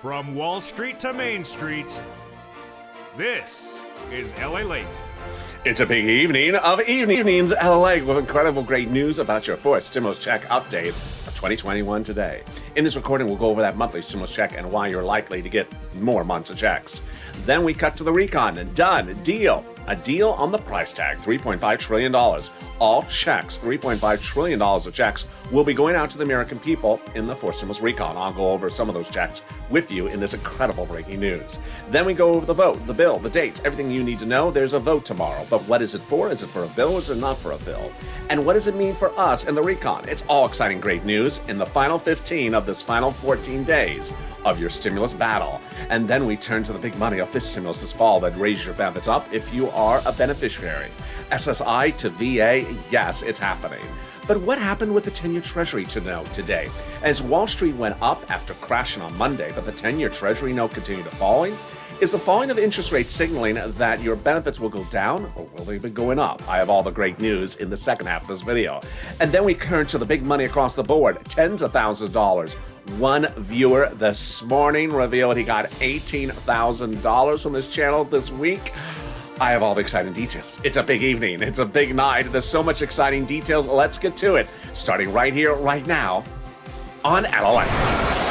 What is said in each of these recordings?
From Wall Street to Main Street, this is LALATE. It's a big evening of evenings LA with incredible great news about your fourth stimulus check update for 2021 today. In this recording, we'll go over that monthly stimulus check and why you're likely to get more months of checks. Then we cut to the recon and done. Deal. A deal on the price tag, $3.5 trillion. All checks, $3.5 trillion of checks, will be going out to the American people in the fourth stimulus recon. I'll go over some of those checks with you in this incredible breaking news. Then we go over the vote, the bill, the dates, everything you need to know. There's a vote tomorrow, but what is it for? Is it for a bill or is it not for a bill? And what does it mean for us in the recon? It's all exciting, great news in the final 15 of this final 14 days of your stimulus battle. And then we turn to the big money of this stimulus this fall that raises your benefits up if you are a beneficiary. SSI to VA, yes, it's happening. But what happened with the 10-year Treasury to note today? As Wall Street went up after crashing on Monday, but the 10-year Treasury note continued to falling, is the falling of interest rates signaling that your benefits will go down or will they be going up? I have all the great news in the second half of this video. And then we turn to the big money across the board, tens of thousands of dollars. One viewer this morning revealed he got $18,000 from this channel this week. I have all the exciting details. It's a big evening. It's a big night. There's so much exciting details. Let's get to it. Starting right here, right now on LALATE.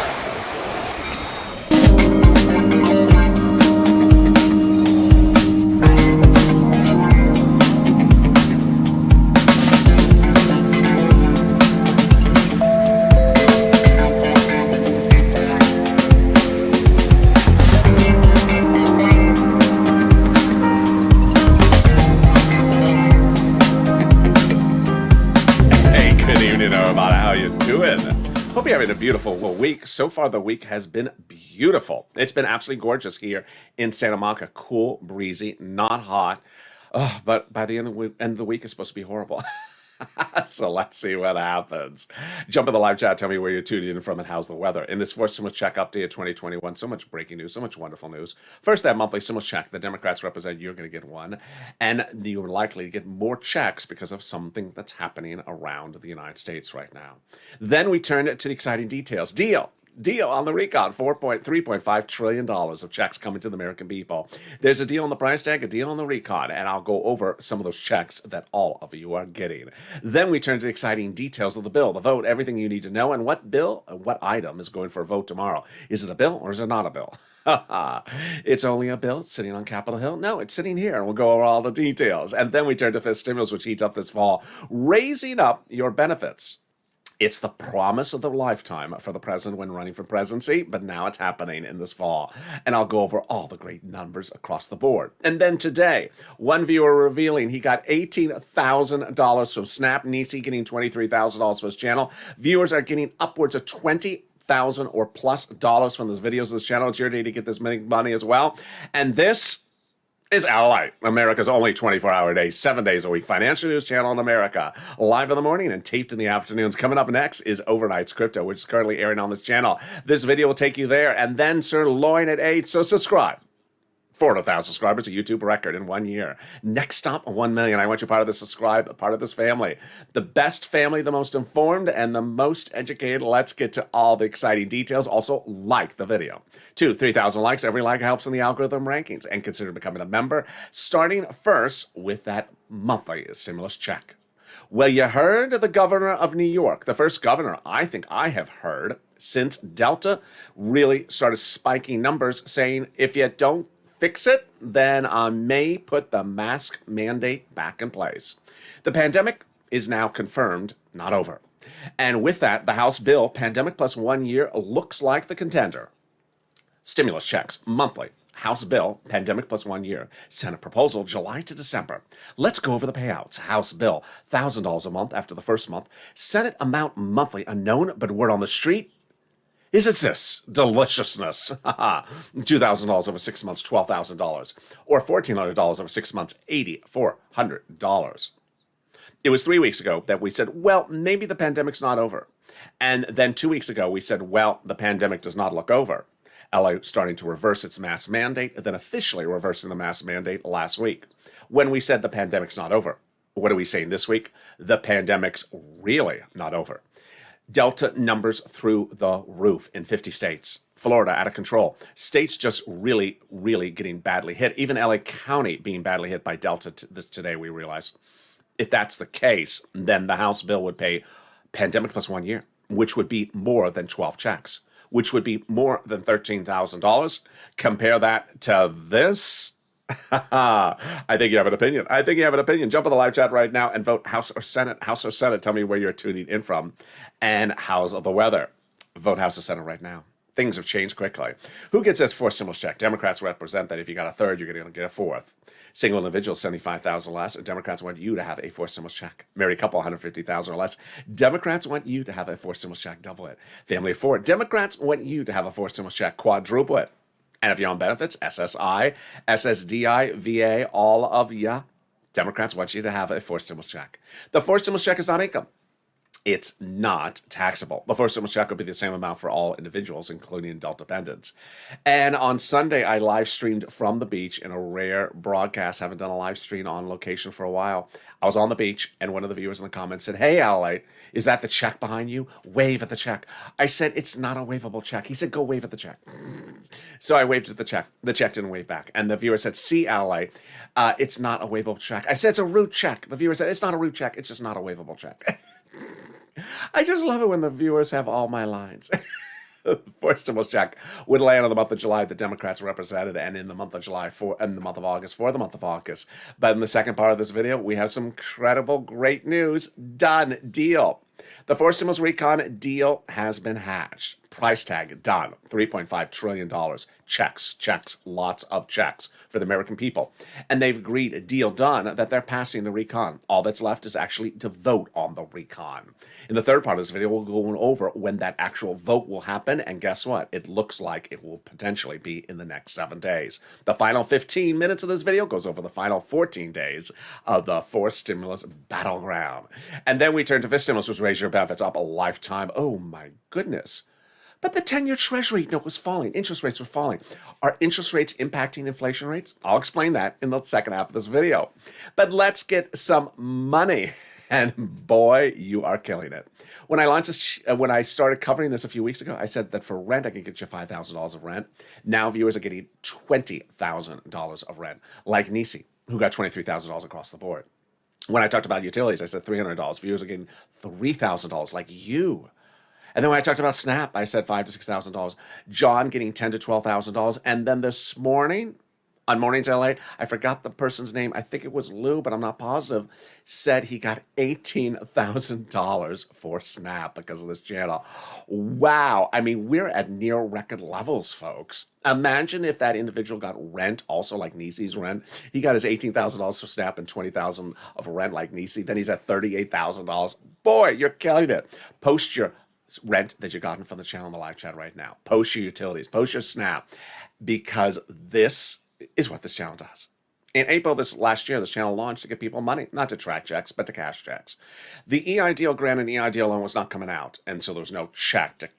Hope you're having a beautiful week. So far, the week has been beautiful. It's been absolutely gorgeous here in Santa Monica. Cool, breezy, not hot. Oh, but by the end of the week, it's supposed to be horrible. So let's see what happens. Jump in the live chat. Tell me where you're tuning in from and how's the weather. In this fourth stimulus check update of 2021, so much breaking news, so much wonderful news. First, that monthly stimulus check. The Democrats represent you're going to get one. And you're likely to get more checks because of something that's happening around the United States right now. Then we turn it to the exciting details. Deal on the recon, $3.5 trillion of checks coming to the American people. There's a deal on the price tag, a deal on the recon, and I'll go over some of those checks that all of you are getting. Then we turn to the exciting details of the bill, the vote, everything you need to know, and what bill, what item is going for a vote tomorrow. Is it a bill or is it not a bill? It's only a bill. It's sitting on Capitol Hill. No, it's sitting here, and we'll go over all the details. And then we turn to fifth stimulus, which heats up this fall, raising up your benefits. It's the promise of the lifetime for the president when running for presidency, but now it's happening in this fall. And I'll go over all the great numbers across the board. And then today, one viewer revealing he got $18,000 from Snap. Nisi getting $23,000 for his channel. Viewers are getting upwards of $20,000 or plus dollars from this videos of this channel. It's your day to get this money as well. And this is LALATE, America's only 24-hour day, 7 days a week financial news channel in America. Live in the morning and taped in the afternoons. Coming up next is Overnight's Crypto, which is currently airing on this channel. This video will take you there. And then Sirloin at 8, so subscribe. 400,000 subscribers, a YouTube record in 1 year. Next stop, 1 million. I want you part of this part of this family. The best family, the most informed, and the most educated. Let's get to all the exciting details. Also, like the video. 3,000 likes. Every like helps in the algorithm rankings. And consider becoming a member, starting first with that monthly stimulus check. Well, you heard the governor of New York, the first governor I think I have heard since Delta really started spiking numbers, saying if you don't fix it, then I may put the mask mandate back in place. The pandemic is now confirmed, not over. And with that, the House bill, Pandemic Plus 1 year, looks like the contender. Stimulus checks, monthly. House bill, Pandemic Plus 1 year. Senate proposal, July to December. Let's go over the payouts. House bill, $1,000 a month after the first month. Senate amount monthly, unknown, but word on the street is it's this deliciousness. $2,000 over 6 months, $12,000. Or $1,400 over 6 months, $8,400. It was 3 weeks ago that we said, well, maybe the pandemic's not over. And then 2 weeks ago, we said, well, the pandemic does not look over. LA starting to reverse its mask mandate, and then officially reversing the mask mandate last week. When we said the pandemic's not over, what are we saying this week? The pandemic's really not over. Delta numbers through the roof in 50 states. Florida out of control. States just really, really getting badly hit. Even LA County being badly hit by Delta today, we realized. If that's the case, then the House bill would pay pandemic plus 1 year, which would be more than 12 checks, which would be more than $13,000. Compare that to this. I think you have an opinion. I think you have an opinion. Jump on the live chat right now and vote House or Senate. House or Senate. Tell me where you're tuning in from. And how's the weather? Vote House or Senate right now. Things have changed quickly. Who gets this fourth stimulus check? Democrats represent that if you got a third, you're going to get a fourth. Single individual, $75,000 less. Democrats want you to have a fourth stimulus check. Married couple, $150,000 or less. Democrats want you to have a fourth stimulus check. Double it. Family of four. Democrats want you to have a fourth stimulus check. Quadruple it. And if you're on benefits, SSI, SSDI, VA, all of ya, Democrats want you to have a fourth stimulus check. The fourth stimulus check is not income. It's not taxable. The fourth stimulus check will be the same amount for all individuals, including adult dependents. And on Sunday, I live streamed from the beach in a rare broadcast. Haven't done a live stream on location for a while. I was on the beach, and one of the viewers in the comments said, "Hey, LA, is that the check behind you? Wave at the check." I said, "It's not a waveable check." He said, "Go wave at the check." So I waved at the check. The check didn't wave back. And the viewer said, "See, LA, it's not a waveable check." I said, "It's a root check." The viewer said, "It's not a root check. It's just not a waveable check." I just love it when the viewers have all my lines. Fourth stimulus check would land in the month of July. The Democrats represented, and in the month of July and the month of August for the month of August. But in the second part of this video, we have some incredible, great news. Done deal. The fourth stimulus recon deal has been hatched. Price tag done. $3.5 trillion. Checks, lots of checks for the American people. And they've agreed, a deal done, that they're passing the recon. All that's left is actually to vote on the recon. In the third part of this video, we'll go over when that actual vote will happen. And guess what? It looks like it will potentially be in the next 7 days. The final 15 minutes of this video goes over the final 14 days of the fourth stimulus battleground. And then we turn to fifth stimulus, which raise your benefits up a lifetime. Oh my goodness. But the 10-year Treasury note was falling. Interest rates were falling. Are interest rates impacting inflation rates? I'll explain that in the second half of this video. But let's get some money. And boy, you are killing it. When I launched this, when I started covering this a few weeks ago, I said that for rent, I could get you $5,000 of rent. Now viewers are getting $20,000 of rent, like Nisi, who got $23,000 across the board. When I talked about utilities, I said $300. Viewers are getting $3,000, like you. And then when I talked about SNAP, I said $5,000 to $6,000. John getting $10,000 to $12,000. And then this morning, on Mornings LA, I forgot the person's name. I think it was Lou, but I'm not positive. Said he got $18,000 for SNAP because of this channel. Wow. I mean, we're at near record levels, folks. Imagine if that individual got rent, also like Nisi's rent. He got his $18,000 for SNAP and $20,000 of rent like Nisi. Then he's at $38,000. Boy, you're killing it. Post your rent that you've gotten from the channel in the live chat right now. Post your utilities, post your SNAP, because this is what this channel does. In April last year, this channel launched to get people money, not to track checks, but to cash checks. The EIDL grant and EIDL loan was not coming out, and so there was no check to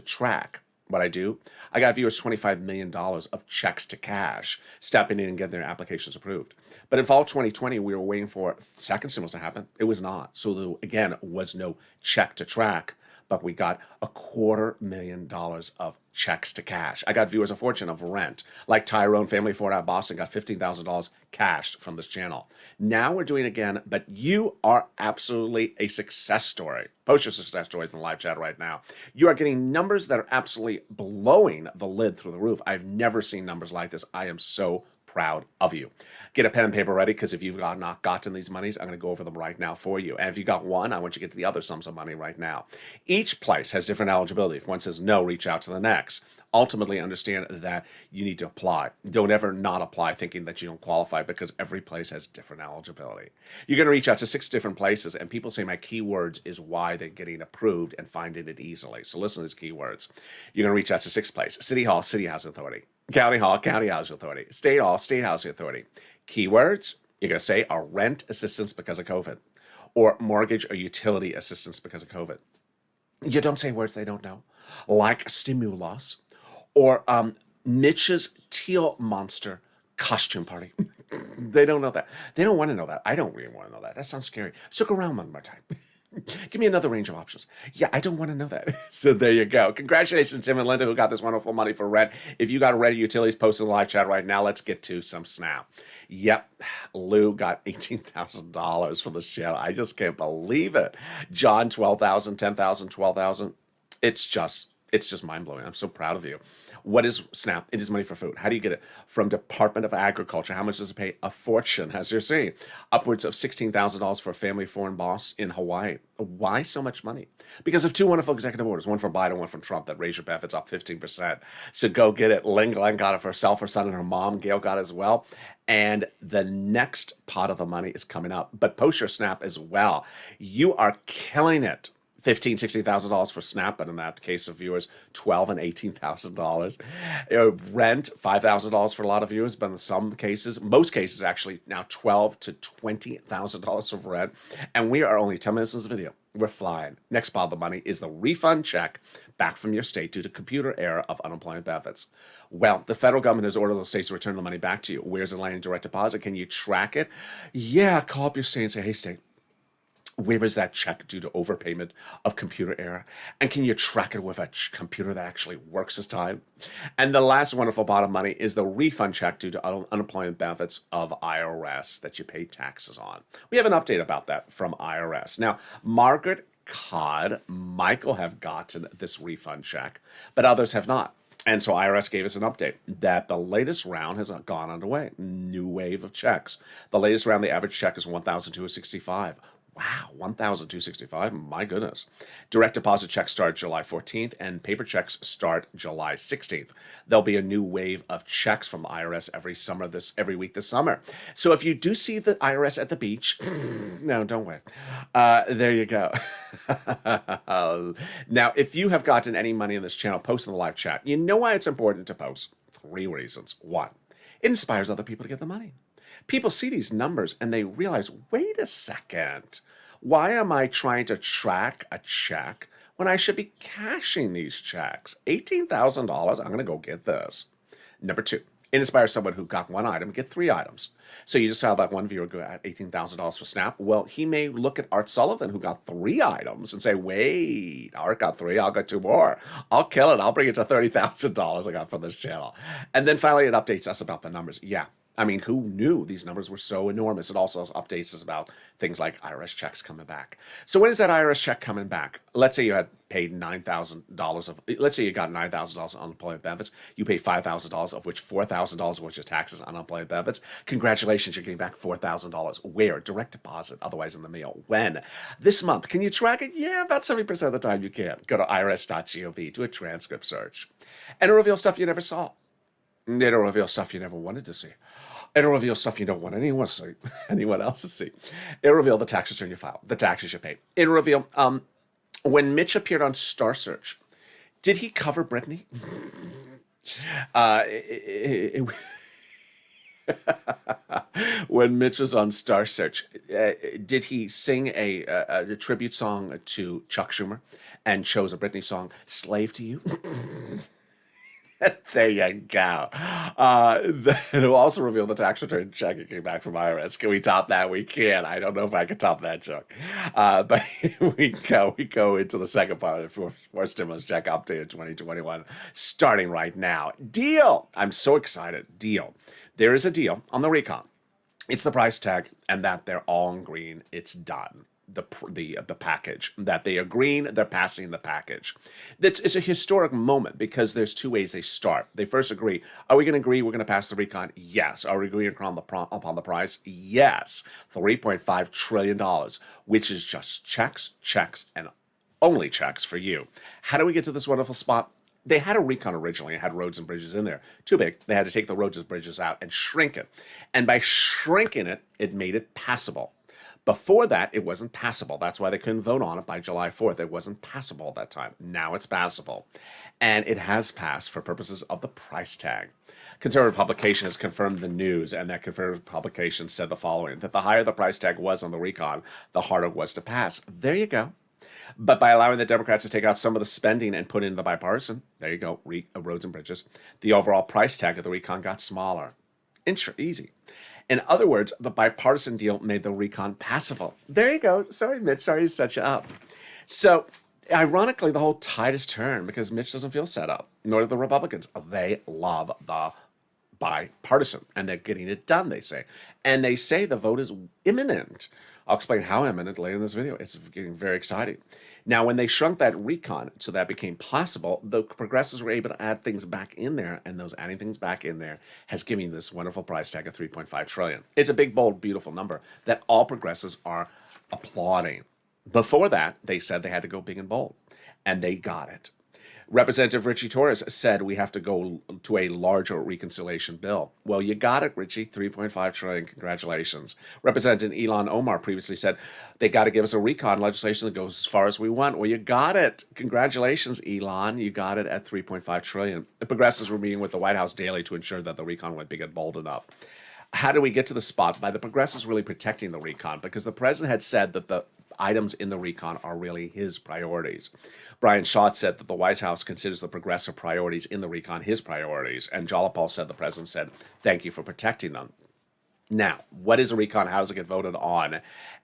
track. What I do, I got viewers $25 million of checks to cash, stepping in and getting their applications approved. But in fall 2020, we were waiting for the second stimulus to happen. It was not. So there, again, was no check to track. But we got $250,000 of checks to cash. I got viewers a fortune of rent, like Tyrone, family Ford out of Boston, got $15,000 cashed from this channel. Now we're doing it again, but you are absolutely a success story. Post your success stories in the live chat right now. You are getting numbers that are absolutely blowing the lid through the roof. I've never seen numbers like this. I am so proud of you. Get a pen and paper ready, because if you've not gotten these monies, I'm going to go over them right now for you. And if you got one, I want you to get to the other sums of money right now. Each place has different eligibility. If one says no, reach out to the next. Ultimately, understand that you need to apply. Don't ever not apply thinking that you don't qualify, because every place has different eligibility. You're going to reach out to 6 different places, and people say my keywords is why they're getting approved and finding it easily. So listen to these keywords. You're going to reach out to 6 places: City Hall, City Housing Authority; County Hall, County Housing Authority; State Hall, State Housing Authority. Keywords, you're going to say are rent assistance because of COVID, or mortgage or utility assistance because of COVID. You don't say words they don't know, like stimulus, or Mitch's Teal Monster costume party. They don't know that. They don't want to know that. I don't really want to know that. That sounds scary. So go around one more time. Give me another range of options. Yeah, I don't want to know that. So there you go. Congratulations, Tim and Linda, who got this wonderful money for rent. If you got rent utilities, post in the live chat right now. Let's get to some Snap. Yep, Lou got $18,000 for this channel. I just can't believe it. John, 12,000, 10,000, 12,000. It's just mind blowing. I'm so proud of you. What is SNAP? It is money for food. How do you get it? From Department of Agriculture. How much does it pay? A fortune, as you're seeing. Upwards of $16,000 for a family foreign boss in Hawaii. Why so much money? Because of two wonderful executive orders, one from Biden, one from Trump, that raise your benefits up 15%. So go get it. Ling Glenn got it for herself, her son, and her mom. Gail got it as well. And the next pot of the money is coming up. But post your SNAP as well. You are killing it. $15,000, $16,000 for SNAP, but in that case of viewers, $12,000 and $18,000. Rent, $5,000 for a lot of viewers, but in some cases, most cases actually, now $12,000 to $20,000 of rent. And we are only 10 minutes into the video. We're flying. Next pile of the money is the refund check back from your state due to computer error of unemployment benefits. Well, the federal government has ordered those states to return the money back to you. Where's it laying direct deposit? Can you track it? Yeah, call up your state and say, hey, state, where is that check due to overpayment of computer error? And can you track it with a computer that actually works this time? And the last wonderful pot of money is the refund check due to unemployment benefits of IRS that you pay taxes on. We have an update about that from IRS. Now, Margaret, Cod, Michael have gotten this refund check, but others have not. And so IRS gave us an update that the latest round has gone underway. New wave of checks. The latest round, the average check is $1,265. Wow, $1,265. My goodness. Direct deposit checks start July 14th and paper checks start July 16th. There'll be a new wave of checks from the IRS every week this summer. So if you do see the IRS at the beach, no, don't wait. There you go. Now, if you have gotten any money in this channel, post in the live chat. You know why it's important to post? 3 reasons. 1, it inspires other people to get the money. People see these numbers and they realize, wait a second, why am I trying to track a check when I should be cashing these checks? $18,000, I'm going to go get this. Number 2, it inspires someone who got 1 item to get 3 items. So you just saw that one viewer go at $18,000 for SNAP. Well, he may look at Art Sullivan, who got 3 items, and say, wait, Art got 3, I'll get 2 more. I'll kill it. I'll bring it to $30,000 I got from this channel. And then finally, it updates us about the numbers. Yeah. I mean, who knew these numbers were so enormous? It also updates us about things like IRS checks coming back. So when is that IRS check coming back? Let's say you had paid $9,000 let's say you got $9,000 on unemployment benefits. You pay $5,000, of which $4,000 was your taxes on unemployment benefits. Congratulations, you're getting back $4,000. Where? Direct deposit, otherwise in the mail. When? This month. Can you track it? Yeah, about 70% of the time you can. Go to irs.gov, do a transcript search. And it'll reveal stuff you never saw. It'll reveal stuff you never wanted to see. It'll reveal stuff you don't want anyone else to see. It'll reveal the tax return you filed, the taxes you paid. It'll reveal when Mitch appeared on Star Search, did he cover Britney? When Mitch was on Star Search, did he sing a tribute song to Chuck Schumer and chose a Britney song, Slave to You? There you go. It'll also reveal the tax return check that came back from IRS. Can we top that? We can. I don't know if I can top that joke. But here we go. We go into the second part of the fourth stimulus check update of 2021, starting right now. Deal. I'm so excited. Deal. There is a deal on the recon. It's the price tag, and that they're all in green. It's done. The package that they agreeing, they're passing the package. It's a historic moment because there's 2 ways they start. They first agree, are we going to agree we're going to pass the recon? Yes. Are we agreeing upon the price? Yes. $3.5 trillion, which is just checks, and only checks for you. How do we get to this wonderful spot? They had a recon originally. It had roads and bridges in there. Too big. They had to take the roads and bridges out and shrink it. And by shrinking it, it made it passable. Before that, it wasn't passable. That's why they couldn't vote on it by July 4th. It wasn't passable at that time. Now it's passable. And it has passed for purposes of the price tag. Conservative publication has confirmed the news, and that conservative publication said the following, that the higher the price tag was on the recon, the harder it was to pass. There you go. But by allowing the Democrats to take out some of the spending and put in the bipartisan, there you go, roads and bridges, the overall price tag of the recon got smaller. Easy. In other words, the bipartisan deal made the recon passable. There you go. Sorry, Mitch. Sorry to set you up. So, ironically, the whole tide has turned because Mitch doesn't feel set up, nor do the Republicans. They love the bipartisan, and they're getting it done, they say. And they say the vote is imminent. I'll explain how imminent later in this video. It's getting very exciting. Now, when they shrunk that recon so that became possible, the progressives were able to add things back in there, and those adding things back in there has given this wonderful price tag of $3.5 trillion. It's a big, bold, beautiful number that all progressives are applauding. Before that, they said they had to go big and bold, and they got it. Representative Richie Torres said we have to go to a larger reconciliation bill. Well, you got it, Richie. $3.5 trillion. Congratulations. Representative Ilhan Omar previously said they got to give us a recon legislation that goes as far as we want. Well, you got it. Congratulations, Elon. You got it at $3.5 trillion. The progressives were meeting with the White House daily to ensure that the recon went big and bold enough. How do we get to the spot? By the progressives really protecting the recon, because the president had said that the items in the recon are really his priorities. Brian Schott said that the White House considers the progressive priorities in the recon his priorities, and Jalapal said the president said, thank you for protecting them. Now, what is a recon? How does it get voted on?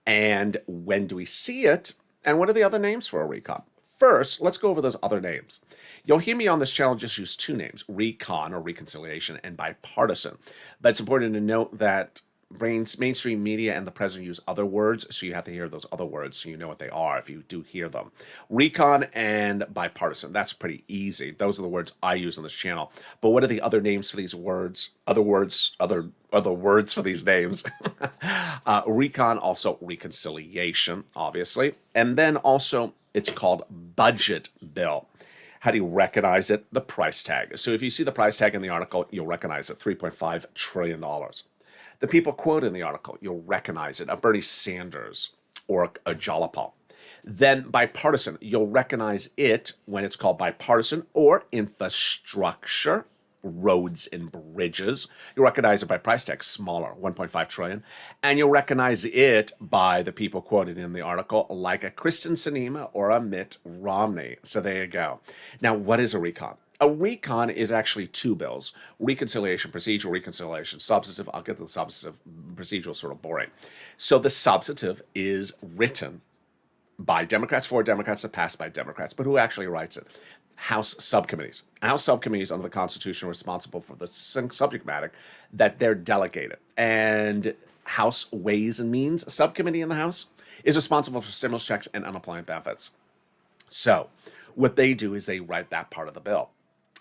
And when do we see it? And what are the other names for a recon? First, let's go over those other names. You'll hear me on this channel just use two names, recon or reconciliation and bipartisan. But it's important to note that mainstream media and the president use other words, so you have to hear those other words so you know what they are if you do hear them. Recon and bipartisan, that's pretty easy. Those are the words I use on this channel. But what are the other names for these words? Other words for these names. Recon, also reconciliation, obviously. And then also it's called budget bill. How do you recognize it? The price tag. So if you see the price tag in the article, you'll recognize it, $3.5 trillion. The people quoted in the article, you'll recognize it, a Bernie Sanders or a Jalapal. Then bipartisan, you'll recognize it when it's called bipartisan or infrastructure, roads and bridges. You'll recognize it by price tag, smaller, $1.5 trillion. And you'll recognize it by the people quoted in the article, like a Kristen Sinema or a Mitt Romney. So there you go. Now, what is a recon? A recon is actually two bills, reconciliation procedural, reconciliation substantive. I'll get to the substantive, procedural sort of boring. So the substantive is written by Democrats for Democrats to pass by Democrats, but who actually writes it? House subcommittees. House subcommittees under the Constitution are responsible for the subject matter that they're delegated. And House Ways and Means subcommittee in the House is responsible for stimulus checks and unemployment benefits. So what they do is they write that part of the bill.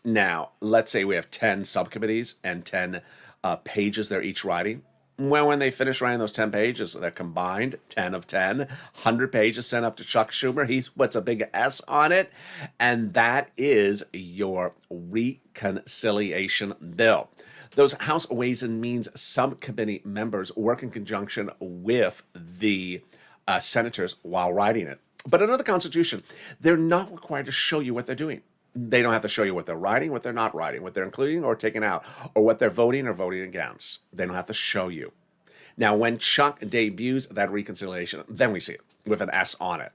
Now, let's say we have 10 subcommittees and 10 pages they're each writing. Well, when they finish writing those 10 pages, they're combined, 10 of 10, 100 pages sent up to Chuck Schumer. He puts a big S on it, and that is your reconciliation bill. Those House Ways and Means subcommittee members work in conjunction with the senators while writing it. But under the Constitution, they're not required to show you what they're doing. They don't have to show you what they're writing, what they're not writing, what they're including or taking out, or what they're voting or voting against. They don't have to show you. Now, when Chuck debuts that reconciliation, then we see it with an S on it.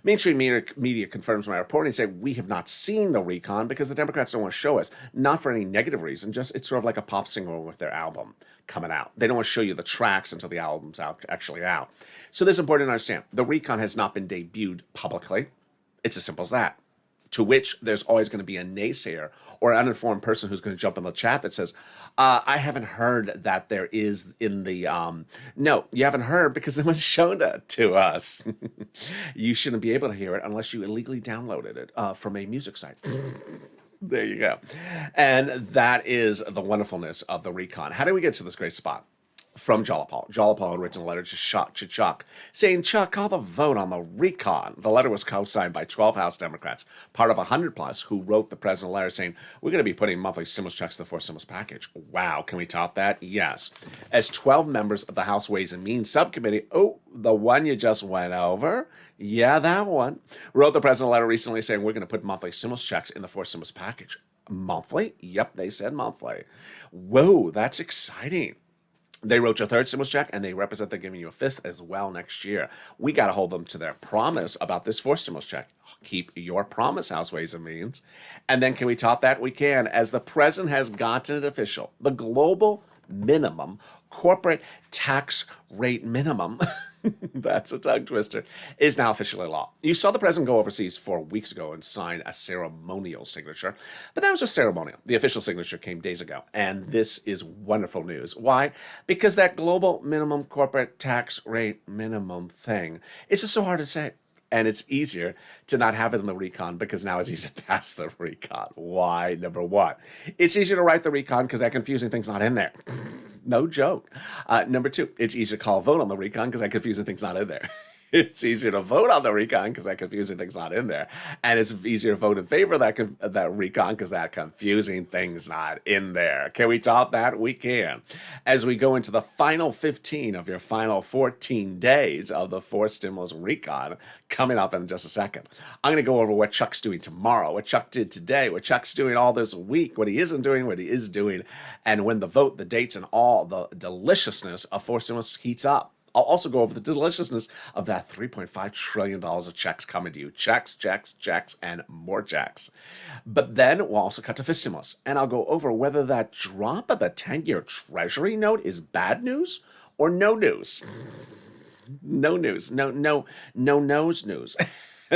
Mainstream media confirms my reporting and say we have not seen the recon because the Democrats don't want to show us, not for any negative reason, just it's sort of like a pop singer with their album coming out. They don't want to show you the tracks until the album's actually out. So this is important to understand. The recon has not been debuted publicly. It's as simple as that. To which there's always going to be a naysayer or an uninformed person who's going to jump in the chat that says, I haven't heard that there is in the, no, you haven't heard because no one's shown it to us. You shouldn't be able to hear it unless you illegally downloaded it from a music site. There you go. And that is the wonderfulness of the recon. How do we get to this great spot? From Jalapal. Jalapal had written a letter to Chuck, saying, Chuck, call the vote on the recon. The letter was co-signed by 12 House Democrats, part of 100 plus, who wrote the president a letter saying, we're going to be putting monthly stimulus checks to the fourth stimulus package. Wow, can we top that? Yes. As 12 members of the House Ways and Means subcommittee, oh, the one you just went over, yeah, that one, wrote the president a letter recently saying, we're going to put monthly stimulus checks in the fourth stimulus package. Monthly? Yep, they said monthly. Whoa, that's exciting. They wrote your third stimulus check, and they represent they're giving you a fifth as well next year. We got to hold them to their promise about this fourth stimulus check. Keep your promise, House Ways and Means. And then can we top that? We can. As the president has gotten it official, the global minimum corporate tax rate minimum, that's a tongue twister, is now officially law. You saw the president go overseas 4 weeks ago and sign a ceremonial signature, but that was just ceremonial. The official signature came days ago, and this is wonderful news. Why? Because that global minimum corporate tax rate minimum thing, it's just so hard to say. And it's easier to not have it in the recon because now it's easier to pass the recon. Why? Number one, it's easier to write the recon because that confusing thing's not in there. No joke. Number two, it's easier to call a vote on the recon because that confusing thing's not in there. It's easier to vote on the recon because that confusing thing's not in there. And it's easier to vote in favor of that recon because that confusing thing's not in there. Can we top that? We can. As we go into the final 15 of your final 14 days of the fourth stimulus recon coming up in just a second. I'm going to go over what Chuck's doing tomorrow, what Chuck did today, what Chuck's doing all this week, what he isn't doing, what he is doing, and when the vote, the dates, and all the deliciousness of fourth stimulus heats up. I'll also go over the deliciousness of that $3.5 trillion of checks coming to you. Checks, checks, checks, and more checks. But then we'll also cut to fifth stimulus, and I'll go over whether that drop of the 10-year Treasury note is bad news or no news. No news. No nose news.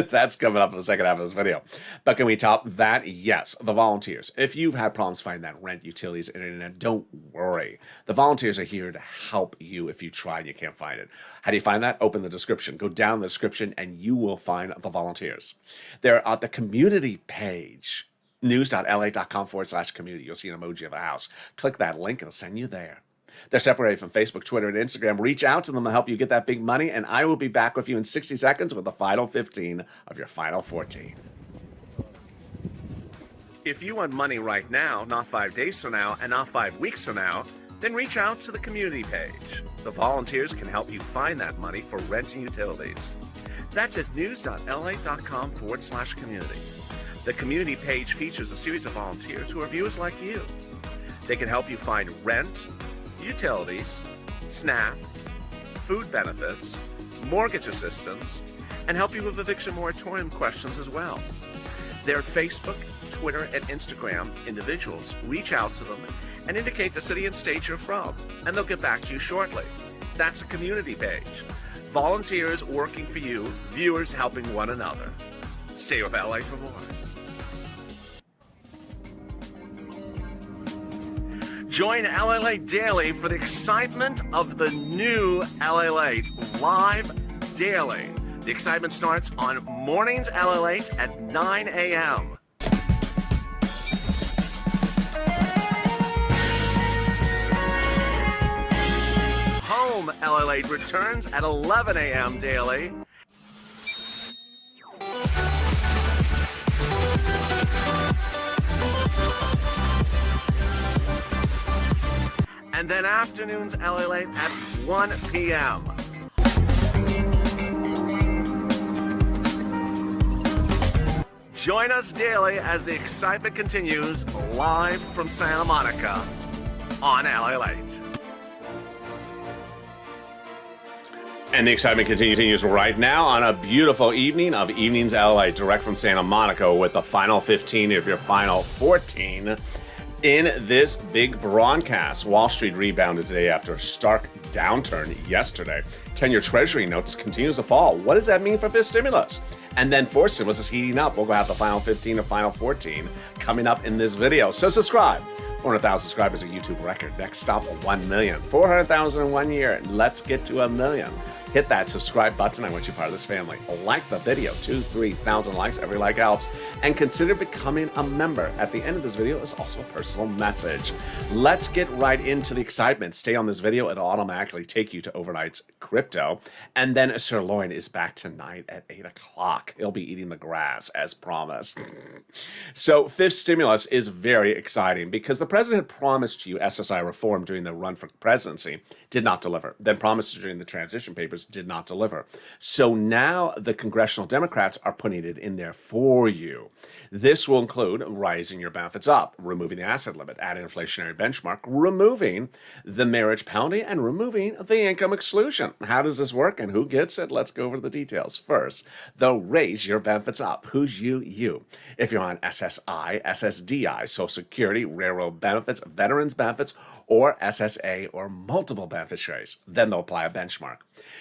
That's coming up in the second half of this video. But can we top that? Yes, the volunteers. If you've had problems finding that rent, utilities, and internet, don't worry. The volunteers are here to help you if you try and you can't find it. How do you find that? Open the description. Go down the description and you will find the volunteers. They're at the community page, news.la.com/community. You'll see an emoji of a house. Click that link and it'll send you there. They're separated from Facebook, Twitter, and Instagram. Reach out to them to help you get that big money, and I will be back with you in 60 seconds with the final 15 of your final 14. If you want money right now, not 5 days from now, and not 5 weeks from now, then reach out to the community page. The volunteers can help you find that money for rent and utilities. That's at news.la.com/community. The community page features a series of volunteers who are viewers like you. They can help you find rent, utilities, SNAP, food benefits, mortgage assistance, and help you with eviction moratorium questions as well. They're Facebook, Twitter, and Instagram individuals. Reach out to them and indicate the city and state you're from, and they'll get back to you shortly. That's a community page. Volunteers working for you, viewers helping one another. Stay with LA for more. Join LALATE Daily for the excitement of the new LALATE live daily. The excitement starts on mornings LALATE at 9 a.m. Home LALATE returns at 11 a.m. daily. And then afternoons LALATE at 1 p.m. Join us daily as the excitement continues live from Santa Monica on LALATE. And the excitement continues right now on a beautiful evening of Evenings LALATE, direct from Santa Monica with the final 15 of your final 14. In this big broadcast, Wall Street rebounded today after a stark downturn yesterday. 10-year Treasury notes continues to fall. What does that mean for fifth stimulus? And then fourth stimulus is heating up. We'll go have the final 15 and final 14 coming up in this video. So subscribe. 400,000 subscribers, a YouTube record. Next stop, 1 million. 400,000 in 1 year. Let's get to 1 million. Hit that subscribe button. I want you part of this family. Like the video. 2,000-3,000 likes. Every like helps. And consider becoming a member. At the end of this video is also a personal message. Let's get right into the excitement. Stay on this video. It'll automatically take you to overnight's crypto. And then Sirloin is back tonight at 8 o'clock. He'll be eating the grass as promised. So fifth stimulus is very exciting because the president had promised you SSI reform during the run for presidency, did not deliver. Then promised during the transition papers, did not deliver. So now the congressional Democrats are putting it in there for you. This will include rising your benefits up, removing the asset limit, adding inflationary benchmark, removing the marriage penalty, and removing the income exclusion. How does this work and who gets it? Let's go over the details. First, they'll raise your benefits up. Who's you? You. If you're on SSI, SSDI, Social Security, railroad benefits, veterans benefits, or SSA, or multiple beneficiaries, then they'll apply a benchmark.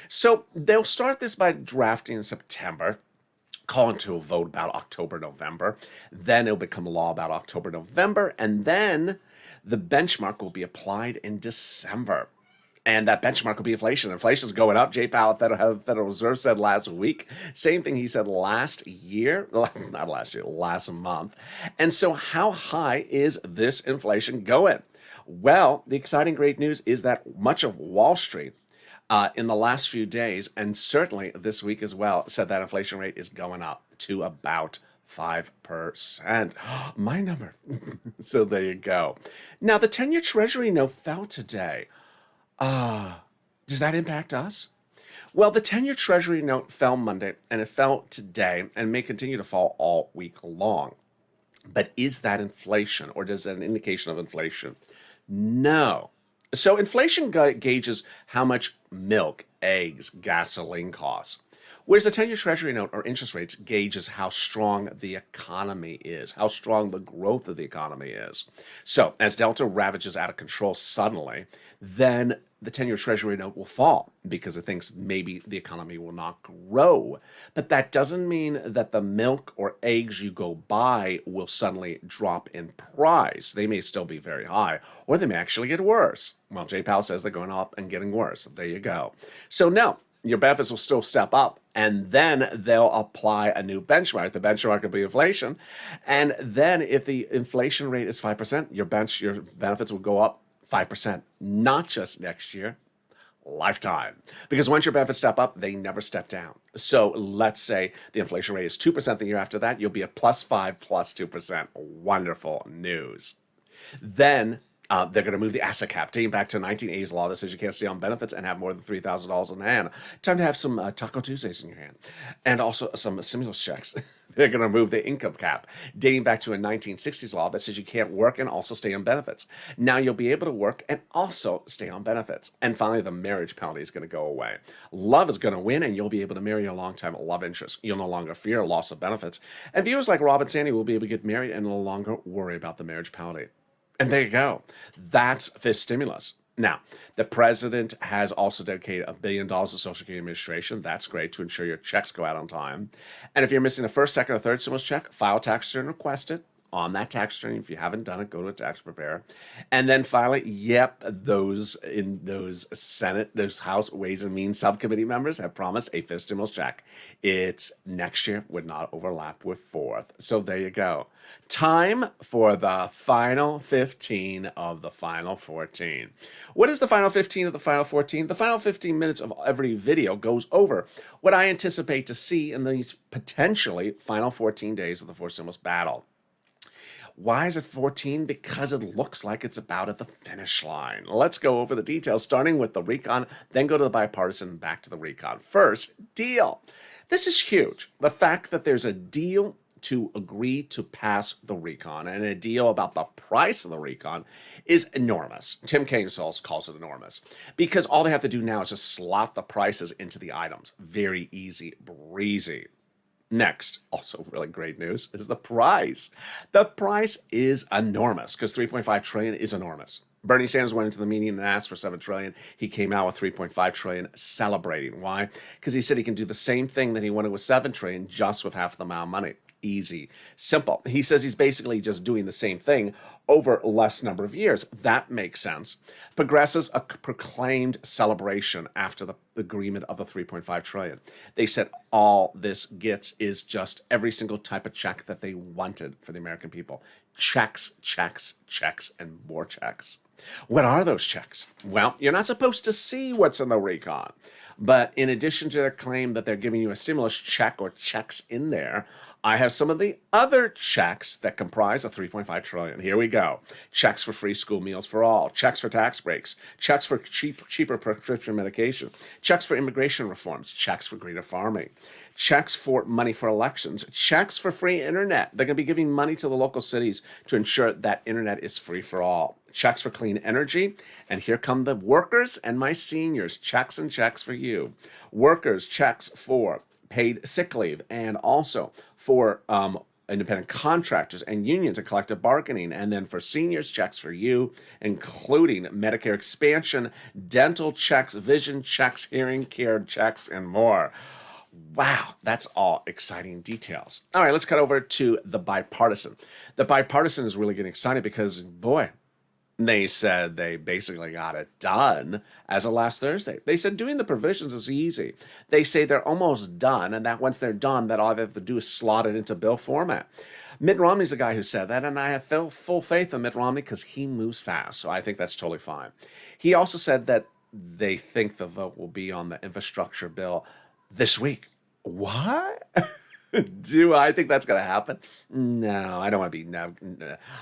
So they'll start this by drafting in September, calling to a vote about October, November. Then it'll become law about October, November. And then the benchmark will be applied in December. And that benchmark will be inflation. Inflation's going up. Jay Powell, Federal Reserve, said last week. Same thing he said last month. And so how high is this inflation going? Well, the exciting great news is that much of Wall Street in the last few days, and certainly this week as well, said that inflation rate is going up to about 5%. My number. So there you go. Now, the 10-year Treasury note fell today. Does that impact us? Well, the 10-year Treasury note fell Monday, and it fell today, and may continue to fall all week long. But is that inflation, or does that an indication of inflation? No. So inflation gauges how much milk, eggs, gasoline costs, whereas the 10-year Treasury note or interest rates gauges how strong the economy is, how strong the growth of the economy is. So as Delta ravages out of control suddenly, then the 10-year Treasury note will fall because it thinks maybe the economy will not grow. But that doesn't mean that the milk or eggs you go buy will suddenly drop in price. They may still be very high, or they may actually get worse. Well, Jay Powell says they're going up and getting worse. There you go. So no, your benefits will still step up, and then they'll apply a new benchmark. The benchmark will be inflation. And then if the inflation rate is 5%, your benefits will go up 5%, not just next year, lifetime. Because once your benefits step up, they never step down. So let's say the inflation rate is 2% the year after that, you'll be at +5 plus 2%. Wonderful news. Then they're going to move the asset cap, dating back to 1980s law that says you can't stay on benefits and have more than $3,000 in hand. Time to have some Taco Tuesdays in your hand. And also some stimulus checks. They're going to remove the income cap, dating back to a 1960s law that says you can't work and also stay on benefits. Now you'll be able to work and also stay on benefits. And finally, the marriage penalty is going to go away. Love is going to win, and you'll be able to marry your longtime love interest. You'll no longer fear loss of benefits. And viewers like Rob and Sandy will be able to get married and no longer worry about the marriage penalty. And there you go. That's fifth stimulus. Now, the president has also dedicated $1 billion to Social Security Administration. That's great to ensure your checks go out on time. And if you're missing a first, second, or third stimulus check, file a tax return and request it on that tax return. If you haven't done it, go to a tax preparer. And then finally, those House Ways and Means subcommittee members have promised a fifth stimulus check. It's next year, would not overlap with fourth. So there you go. Time for the final 15 of the final 14. What is the final 15 of the final 14? The final 15 minutes of every video goes over what I anticipate to see in these potentially final 14 days of the fourth stimulus battle. Why is it 14? Because it looks like it's about at the finish line. Let's go over the details, starting with the recon, then go to the bipartisan, back to the recon. First, deal. This is huge. The fact that there's a deal to agree to pass the recon and a deal about the price of the recon is enormous. Tim Kaine calls it enormous because all they have to do now is just slot the prices into the items. Very easy breezy. Next, also really great news, is the price. The price is enormous because $3.5 trillion is enormous. Bernie Sanders went into the meeting and asked for $7 trillion. He came out with $3.5 trillion, celebrating. Why? Because he said he can do the same thing that he wanted with $7 trillion just with half the amount of money. Easy, simple. He says he's basically just doing the same thing over a less number of years. That makes sense. Progressives a proclaimed celebration after the agreement of the $3.5 trillion. They said all this gets is just every single type of check that they wanted for the American people. Checks, checks, checks, and more checks. What are those checks? Well, you're not supposed to see what's in the recon. But in addition to their claim that they're giving you a stimulus check or checks in there, I have some of the other checks that comprise the 3.5 trillion. Here we go. Checks for free school meals for all, checks for tax breaks, checks for cheaper prescription medication, checks for immigration reforms, checks for greener farming, checks for money for elections, checks for free internet. They're going to be giving money to the local cities to ensure that internet is free for all. Checks for clean energy, and here come the workers and my seniors. Checks and checks for you. Workers, checks for paid sick leave, and also for independent contractors and unions and collective bargaining, and then for seniors, checks for you, including Medicare expansion, dental checks, vision checks, hearing care checks, and more. Wow, that's all exciting details. All right, let's cut over to the bipartisan. The bipartisan is really getting excited because, boy, they said they basically got it done as of last Thursday. They said doing the provisions is easy. They say they're almost done, and that once they're done, that all they have to do is slot it into bill format. Mitt Romney's the guy who said that, and I have full faith in Mitt Romney because he moves fast, so I think that's totally fine. He also said that they think the vote will be on the infrastructure bill this week. What? Do I think that's going to happen? No, I don't want to be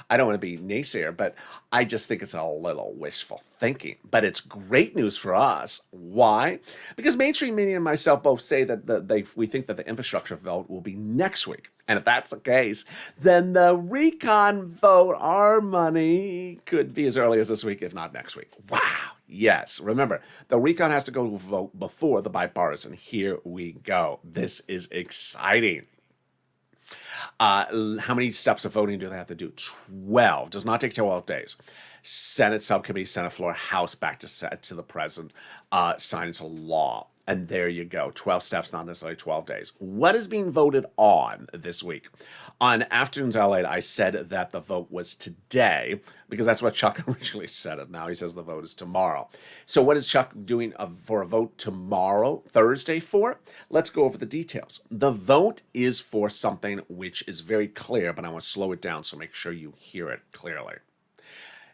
I don't want to be naysayer, but I just think it's a little wishful thinking. But it's great news for us. Why? Because mainstream media and myself both say that we think that the infrastructure vote will be next week. And if that's the case, then the recon vote, our money, could be as early as this week, if not next week. Wow. Yes. Remember, the recon has to go vote before the bipartisan. Here we go. This is exciting. How many steps of voting do they have to do? 12. Does not take 12 days. Senate subcommittee, Senate floor, House back to the president, sign into law. And there you go. 12 steps, not necessarily 12 days. What is being voted on this week? On Afternoons LALATE, I said that the vote was today because that's what Chuck originally said it. Now he says the vote is tomorrow. So what is Chuck doing for a vote tomorrow, Thursday for? Let's go over the details. The vote is for something which is very clear, but I want to slow it down so make sure you hear it clearly.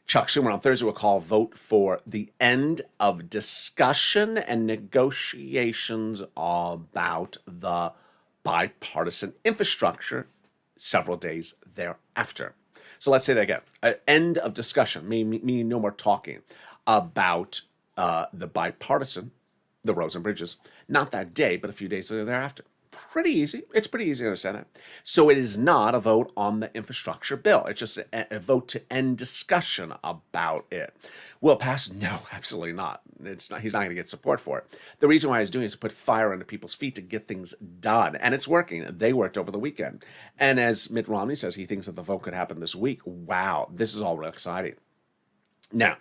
Chuck Schumer on Thursday will call a vote for the end of discussion and negotiations about the bipartisan infrastructure several days thereafter. So let's say that again. End of discussion, meaning no more talking about the bipartisan, the roads and bridges, not that day, but a few days thereafter. Pretty easy. It's pretty easy to understand that. So it is not a vote on the infrastructure bill. It's just a vote to end discussion about it. Will it pass? No, absolutely not. It's not. He's not going to get support for it. The reason why he's doing it is to put fire under people's feet to get things done. And it's working. They worked over the weekend. And as Mitt Romney says, he thinks that the vote could happen this week. Wow, this is all real exciting. Now,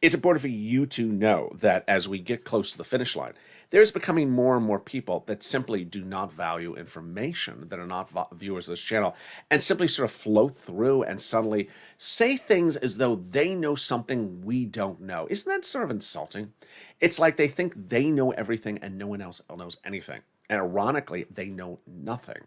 it's important for you to know that as we get close to the finish line, there's becoming more and more people that simply do not value information, that are not viewers of this channel, and simply sort of float through and suddenly say things as though they know something we don't know. Isn't that sort of insulting? It's like they think they know everything and no one else knows anything. And ironically, they know nothing.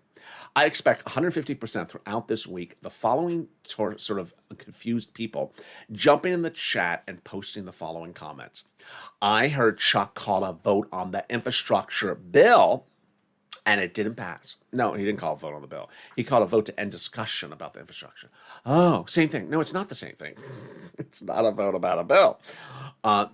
I expect 150% throughout this week, the following sort of confused people jumping in the chat and posting the following comments. I heard Chuck call a vote on the infrastructure bill, and it didn't pass. No, he didn't call a vote on the bill. He called a vote to end discussion about the infrastructure. Oh, same thing. No, it's not the same thing. It's not a vote about a bill.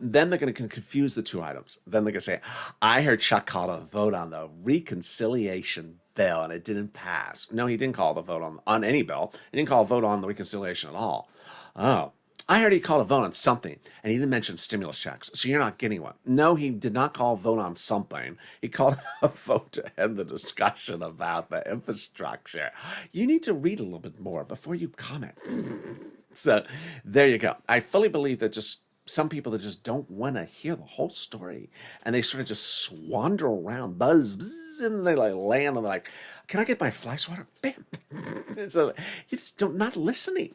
Then they're going to confuse the two items. Then they're going to say, I heard Chuck call a vote on the reconciliation bill, and it didn't pass. No, he didn't call the vote on any bill. He didn't call a vote on the reconciliation at all. Oh, I heard he called a vote on something, and he didn't mention stimulus checks, so you're not getting one. No, he did not call a vote on something. He called a vote to end the discussion about the infrastructure. You need to read a little bit more before you comment. So there you go. I fully believe that just some people that just don't want to hear the whole story, and they sort of just wander around, buzz, and they like land, and they're like, "Can I get my fly swatter?" Bam. So you just don't not listening.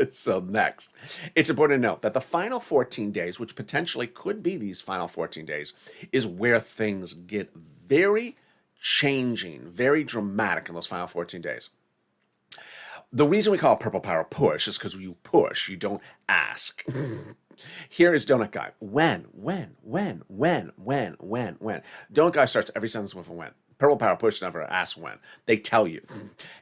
So next, it's important to note that the final 14 days, which potentially could be these final 14 days, is where things get very changing, very dramatic in those final 14 days. The reason we call it Purple Power push is because you push, you don't ask. Here is Donut Guy. When? Donut Guy starts every sentence with a when. Purple Power Push never asks when. They tell you,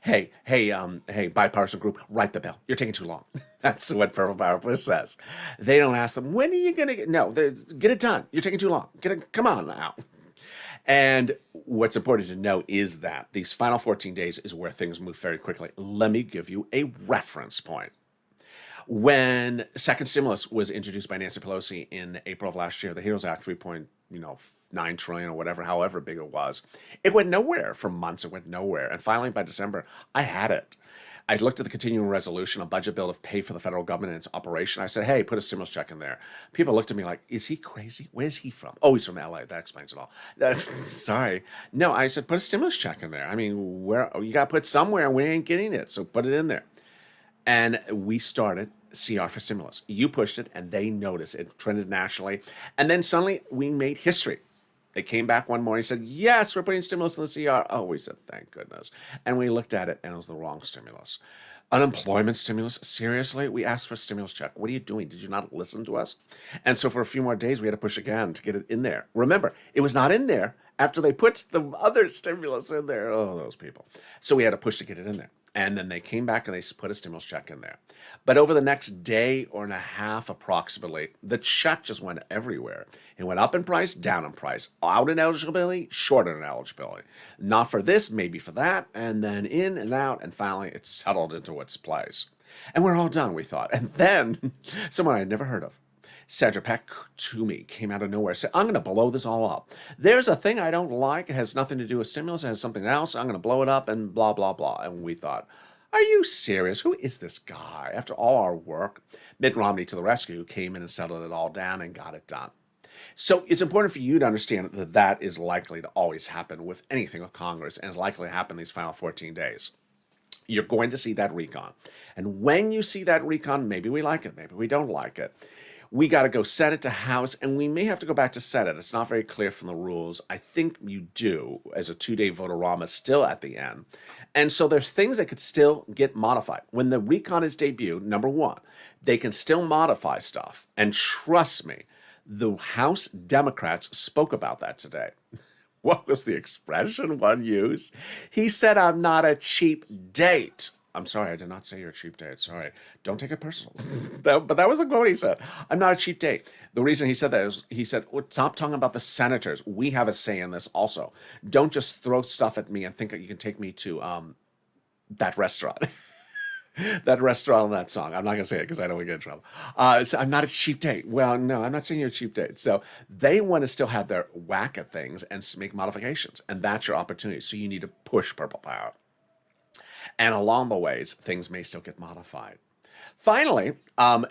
hey, bipartisan group, write the bill. You're taking too long. That's what Purple Power Push says. They don't ask them, when are you going to get, no, get it done. You're taking too long. Come on now. And what's important to note is that these final 14 days is where things move very quickly. Let me give you a reference point. When second stimulus was introduced by Nancy Pelosi in April of last year, the HEROES Act 3.9 trillion or whatever, however big it went nowhere for months. It went nowhere. And finally, by December, I had it. I looked at the continuing resolution, a budget bill to pay for the federal government and its operation. I said, hey, put a stimulus check in there. People looked at me like, is he crazy? Where's he from? Oh, he's from LA. That explains it all. Sorry. No, I said, put a stimulus check in there. I mean, where you got to put somewhere and we ain't getting it. So put it in there. And we started CR for stimulus. You pushed it and they noticed. It trended nationally. And then suddenly we made history. They came back one morning and said, yes, we're putting stimulus in the CR. Oh, we said, thank goodness. And we looked at it and it was the wrong stimulus. Unemployment stimulus? Seriously? We asked for a stimulus check. What are you doing? Did you not listen to us? And so for a few more days, we had to push again to get it in there. Remember, it was not in there after they put the other stimulus in there. Oh, those people. So we had to push to get it in there. And then they came back and they put a stimulus check in there. But over the next day or and a half approximately, the check just went everywhere. It went up in price, down in price, out in eligibility, short in eligibility. Not for this, maybe for that, and then in and out, and finally it settled into its place. And we're all done, we thought. And then someone I'd never heard of, Sandra Peck Toomey, came out of nowhere and said, I'm going to blow this all up. There's a thing I don't like. It has nothing to do with stimulus. It has something else. I'm going to blow it up and blah, blah, blah. And we thought, are you serious? Who is this guy? After all our work, Mitt Romney to the rescue came in and settled it all down and got it done. So it's important for you to understand that that is likely to always happen with anything with Congress and is likely to happen these final 14 days. You're going to see that recon. And when you see that recon, maybe we like it, maybe we don't like it. We got to go set it to House, and we may have to go back to Senate. It's not very clear from the rules. I think you do, as a two-day vote-a-rama still at the end. And so there's things that could still get modified. When the recon is debuted, number one, they can still modify stuff. And trust me, the House Democrats spoke about that today. What was the expression one used? He said, I'm not a cheap date. I'm sorry, I did not say you're a cheap date. Sorry. Don't take it personal. But that was the quote he said. I'm not a cheap date. The reason he said that is he said, stop talking about the senators. We have a say in this also. Don't just throw stuff at me and think that you can take me to that restaurant. That restaurant on that song. I'm not going to say it because I don't want to get in trouble. So I'm not a cheap date. Well, no, I'm not saying you're a cheap date. So they want to still have their whack at things and make modifications. And that's your opportunity. So you need to push Purple Power. And along the ways, things may still get modified. Finally,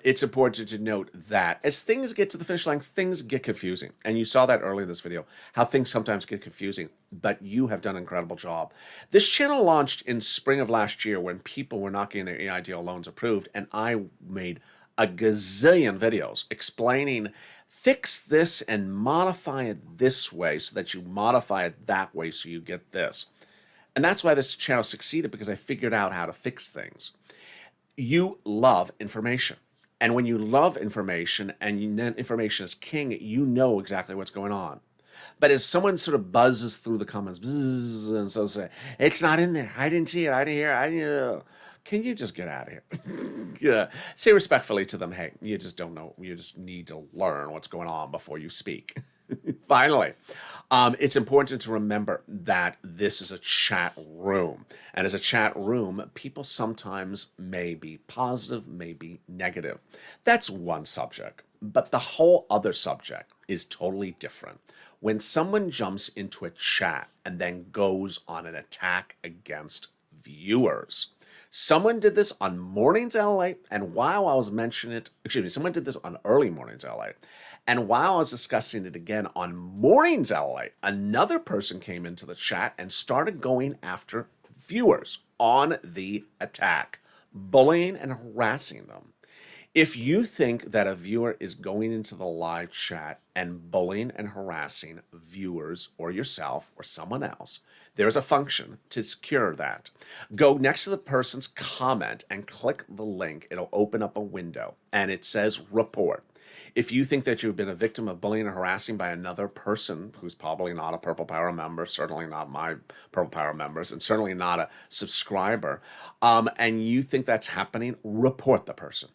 it's important to note that as things get to the finish line, things get confusing. And you saw that earlier in this video, how things sometimes get confusing, but you have done an incredible job. This channel launched in spring of last year when people were not getting their EIDL loans approved, and I made a gazillion videos explaining, fix this and modify it this way so that you modify it that way so you get this. And that's why this channel succeeded, because I figured out how to fix things. You love information. And when you love information and information is king, you know exactly what's going on. But as someone sort of buzzes through the comments, bzzz, and so say, it's not in there. I didn't see it. I didn't hear it. I didn't. Can you just get out of here? Yeah. Say respectfully to them, hey, you just don't know. You just need to learn what's going on before you speak. Finally, it's important to remember that this is a chat room. And as a chat room, people sometimes may be positive, may be negative. That's one subject. But the whole other subject is totally different. When someone jumps into a chat and then goes on an attack against viewers. Someone did this on Mornings LA, and while I was mentioning it, someone did this on Early Mornings LA. And while I was discussing it again on Mornings LA, another person came into the chat and started going after viewers on the attack, bullying and harassing them. If you think that a viewer is going into the live chat and bullying and harassing viewers or yourself or someone else, there's a function to secure that. Go next to the person's comment and click the link. It'll open up a window and it says report. If you think that you've been a victim of bullying or harassing by another person who's probably not a Purple Power member, certainly not my Purple Power members, and certainly not a subscriber, and you think that's happening, report the person.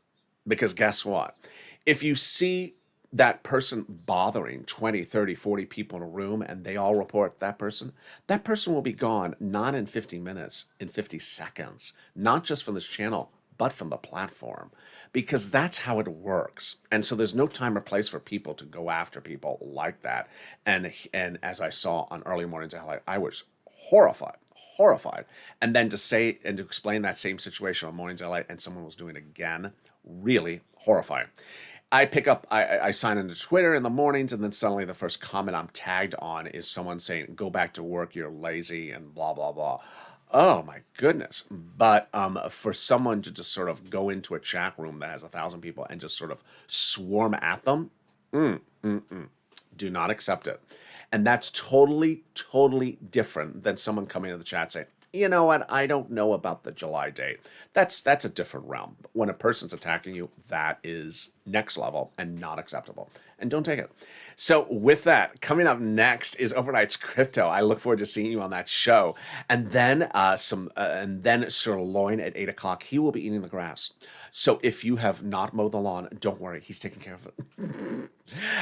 Because guess what? If you see that person bothering 20, 30, 40 people in a room and they all report that person will be gone not in 50 minutes, in 50 seconds, not just from this channel, but from the platform, because that's how it works. And so there's no time or place for people to go after people like that. And as I saw on Early Mornings LA, I was horrified. And then to say and to explain that same situation on Mornings LA and someone was doing it again, really horrifying. I sign into Twitter in the mornings, and then suddenly the first comment I'm tagged on is someone saying, go back to work, you're lazy, and blah, blah, blah. Oh my goodness. But for someone to just sort of go into a chat room that has 1,000 people and just sort of swarm at them, do not accept it. And that's totally different than someone coming into the chat saying, you know what, I don't know about the July date. That's a different realm. When a person's attacking you, that is next level and not acceptable. And don't take it. So with that, coming up next is Overnight's Crypto. I look forward to seeing you on that show. And then Sirloin at 8 o'clock. He will be eating the grass. So if you have not mowed the lawn, don't worry. He's taking care of it.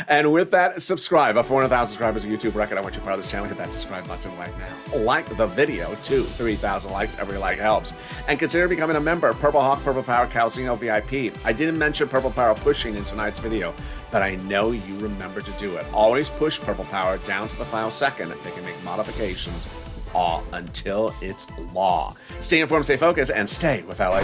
And with that, subscribe. At 400,000 subscribers on YouTube record. I want you part of this channel. Hit that subscribe button right now. Like the video too. 3,000 likes. Every like helps. And consider becoming a member. Purple Hawk, Purple Power, Calcino VIP. I didn't mention Purple Power pushing in tonight's video, but I know you remember to do it. Always push Purple Power down to the final second. They can make modifications until it's law. Stay informed, stay focused, and stay with LA.